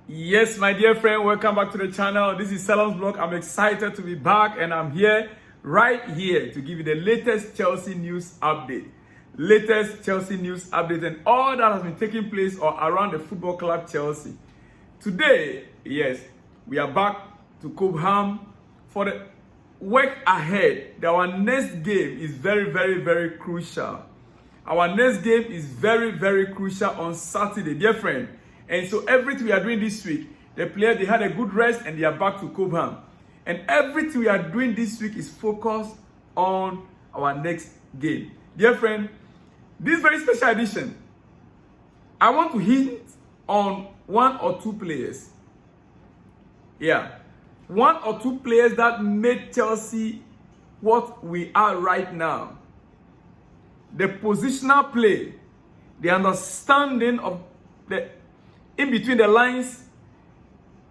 Yes, my dear friend, welcome back to the channel. This is Salon's Blog. I'm excited to be back and I'm here, right here, to give you the latest Chelsea news update. And all that has been taking place or around the football club Chelsea. Today, yes, we are back to Cobham for the work ahead. Our next game is very crucial. Our next game is very crucial on Saturday, dear friend. And so everything we are doing this week, the players, they had a good rest and they are back to Cobham. And everything we are doing this week is focused on our next game. Dear friend, this very special edition, I want to hint on one or two players. Yeah. One or two players that made Chelsea what we are right now. The positional play, the understanding of the in between the lines,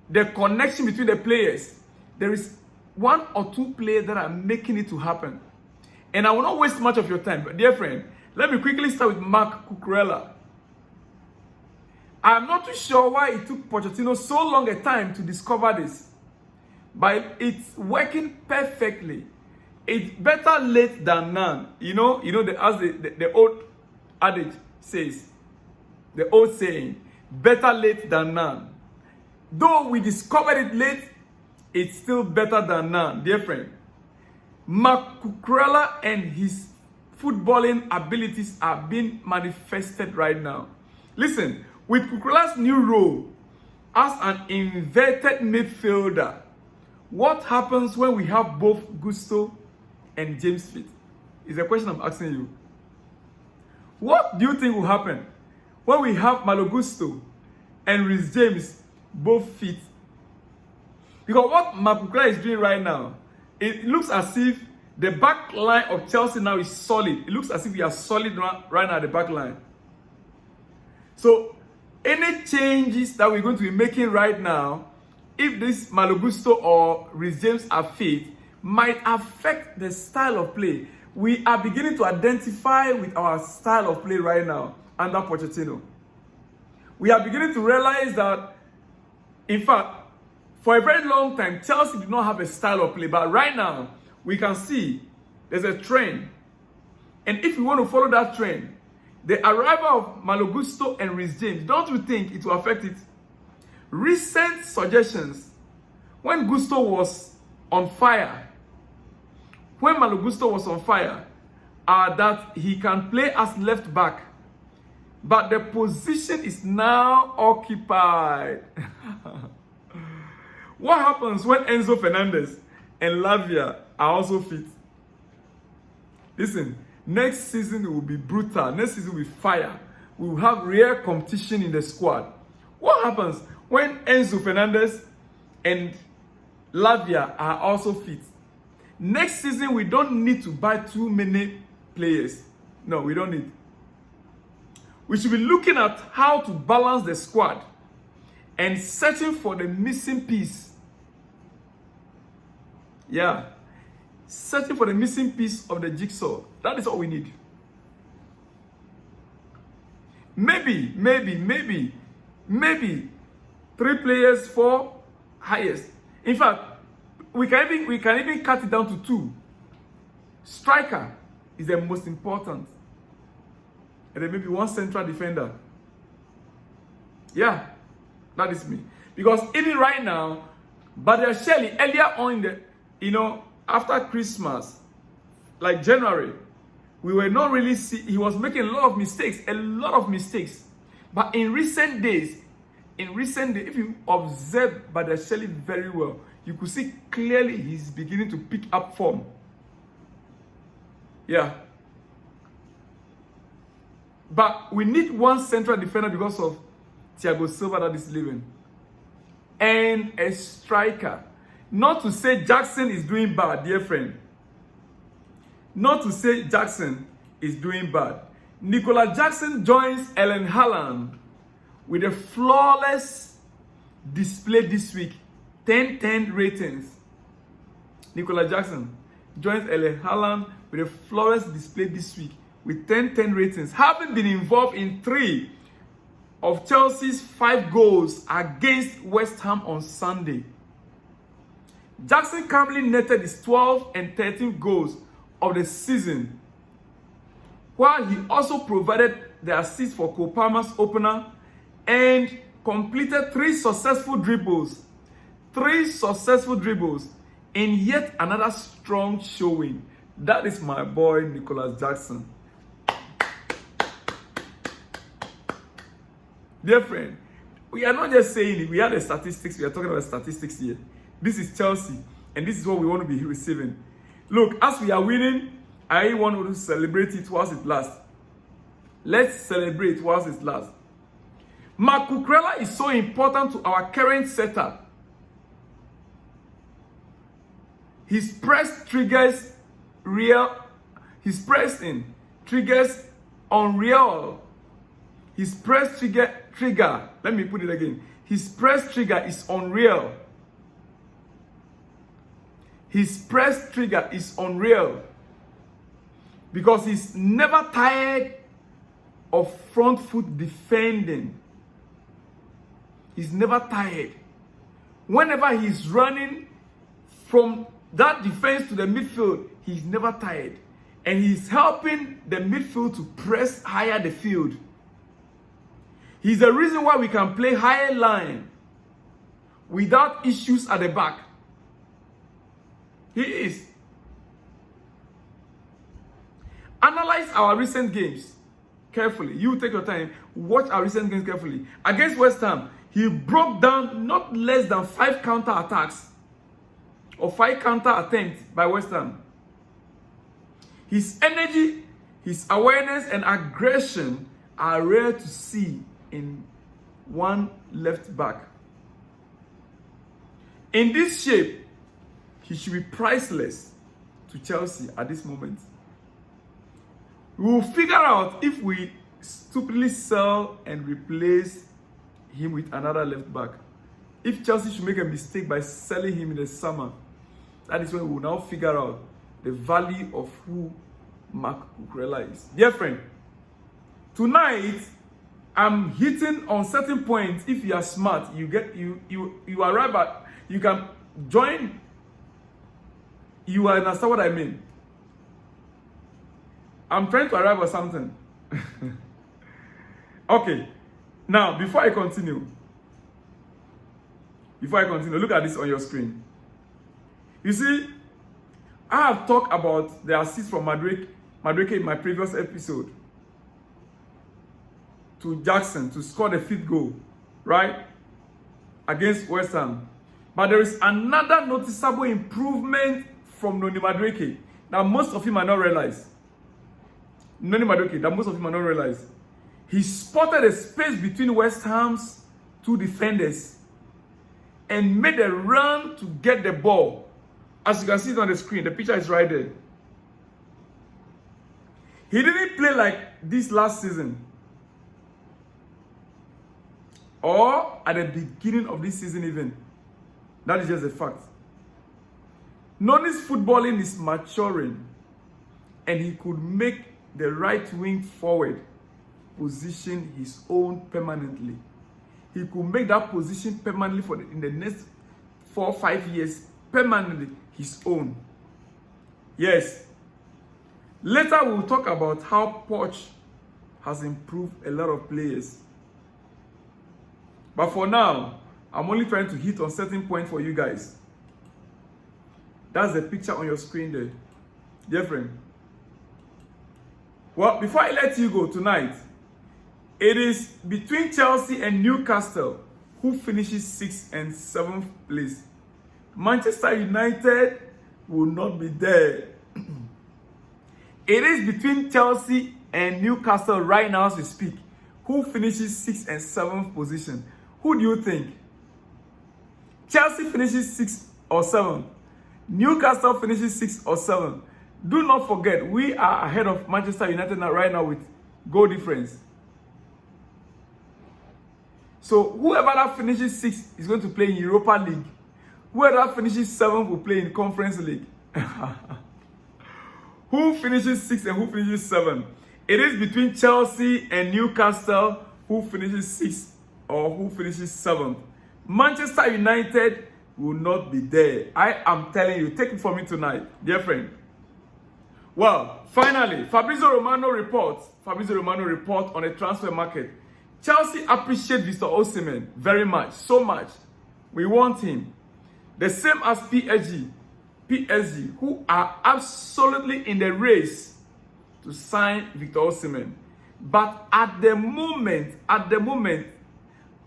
the connection between the players. There is one or two players that are making it to happen. And I will not waste much of your time. But dear friend, let me quickly start with Marc Cucurella. I'm not too sure why it took Pochettino so long a time to discover this. But it's working perfectly. It's better late than none. You know, as the old adage says, the old saying, better late than none. Though we discovered it late, it's still better than none, dear friend. Marc Cucurella and his footballing abilities are being manifested right now. Listen, with Cucurella's new role as an inverted midfielder, what happens when we have both Gusto and James fit? Is the question I'm asking you. What do you think will happen when we have Malo Gusto and Reece James both fit? Because what Marc Cucurella is doing right now, it looks as if the back line of Chelsea now is solid. It looks as if we are solid right now at the back line. So any changes that we're going to be making right now, if this Malo Gusto or Reece James are fit, might affect the style of play. We are beginning to identify with our style of play right now under Pochettino. We are beginning to realize that, in fact, for a very long time, Chelsea did not have a style of play. But right now, we can see there's a trend. And if we want to follow that trend, the arrival of Malo Gusto and Reece James, don't you think it will affect it? Recent suggestions, when Gusto was on fire, when Malo Gusto was on fire, are that he can play as left back. But the position is now occupied. What happens when Enzo Fernandez and Lavia are also fit? Listen, next season will be brutal. Next season will be fire. We will have real competition in the squad. What happens when Enzo Fernandez and Lavia are also fit? Next season, we don't need to buy too many players. No, we don't need. We should be looking at how to balance the squad and searching for the missing piece. Yeah. Searching for the missing piece of the jigsaw. That is all we need. Maybe 3 players, 4 highest. In fact, we can even cut it down to 2. Striker is the most important. And then maybe 1 central defender. Yeah, that is me. Because even right now, but Shelley, earlier on in the, after Christmas, like January, we were not really he was making a lot of mistakes. But in recent days, if you observe Shelley very well, you could see clearly he's beginning to pick up form. Yeah. But we need 1 central defender because of Thiago Silva that is leaving. And a striker. Not to say Jackson is doing bad, dear friend. Not to say Jackson is doing bad. Nicola Jackson joins Erling Haaland with a flawless display this week. 10-10 ratings. Nicola Jackson joins Erling Haaland with a flawless display this week with 10-10 ratings, having been involved in 3 of Chelsea's 5 goals against West Ham on Sunday. Jackson calmly netted his 12th and 13th goals of the season, while he also provided the assist for Cole Palmer's opener and completed 3 successful dribbles in yet another strong showing. That is my boy Nicholas Jackson. Dear friend, we are not just saying it, we have the statistics, we are talking about statistics here. This is Chelsea, and this is what we want to be receiving. Look, as we are winning, I want to celebrate it whilst it lasts. Let's celebrate whilst it lasts. Marc Cucurella is so important to our current setup. His press triggers his pressing triggers unreal. His press trigger, let me put it again. His press trigger is unreal. His press trigger is unreal because he's never tired of front foot defending. He's never tired. Whenever he's running from that defense to the midfield, he's never tired. And he's helping the midfield to press higher the field. He's the reason why we can play higher line without issues at the back. He is. Analyze our recent games carefully. You take your time. Watch our recent games carefully. Against West Ham, he broke down not less than 5 counter-attacks or 5 counter-attempts by West Ham. His energy, his awareness, and aggression are rare to see in one left back. In this shape, he should be priceless to Chelsea at this moment. We will figure out if we stupidly sell and replace him with another left back. If Chelsea should make a mistake by selling him in the summer, that is when we will now figure out the value of who Marc Cucurella is. Dear friend, tonight I'm hitting on certain points. If you are smart, you arrive at, you can join. You understand what I mean? I'm trying to arrive at something. Okay. Now, before I continue, look at this on your screen. You see, I have talked about the assist from Madueke in my previous episode to Jackson to score the 5th goal, right? Against West Ham. But there is another noticeable improvement from Noni Madueke that most of you might not realize. He spotted a space between West Ham's 2 defenders and made a run to get the ball. As you can see it on the screen, the picture is right there. He didn't play like this last season or at the beginning of this season even. That is just a fact. Noni's footballing is maturing, and he could make the right wing forward position his own permanently. He could make that position permanently in the next 4 or 5 years, permanently his own. Yes. Later we'll talk about how Poch has improved a lot of players. But for now, I'm only trying to hit on certain points for you guys. That's the picture on your screen there. Dear friend. Well, before I let you go tonight, it is between Chelsea and Newcastle who finishes 6th and 7th place. Manchester United will not be there. It is between Chelsea and Newcastle right now as we speak. Who finishes 6th and 7th position? Who do you think? Chelsea finishes 6th or 7th. Newcastle finishes 6th or 7th. Do not forget, we are ahead of Manchester United right now with goal difference. So whoever that finishes 6th is going to play in Europa League. Whoever that finishes 7th will play in Conference League. Who finishes 6th and who finishes 7th? It is between Chelsea and Newcastle who who finishes 6th or who finishes 7th. Manchester United will not be there. I am telling you, take it from me tonight, dear friend. Well, finally, Fabrizio Romano report on the transfer market. Chelsea appreciate Victor Osimhen very much, so much. We want him. The same as PSG, who are absolutely in the race to sign Victor Osimhen. But at the moment,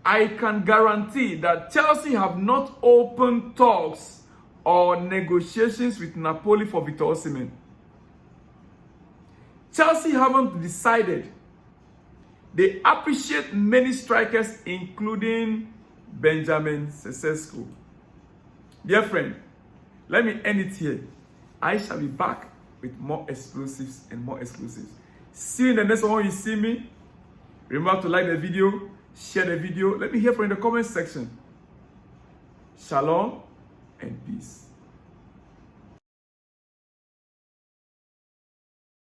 I can guarantee that Chelsea have not opened talks or negotiations with Napoli for Victor Osimhen. Chelsea haven't decided. They appreciate many strikers, including Benjamin Sesesko. Dear friend, let me end it here. I shall be back with more explosives and more exclusives. See you in the next one. When you see me, remember to like the video, share the video. Let me hear from you in the comment section. Shalom and peace.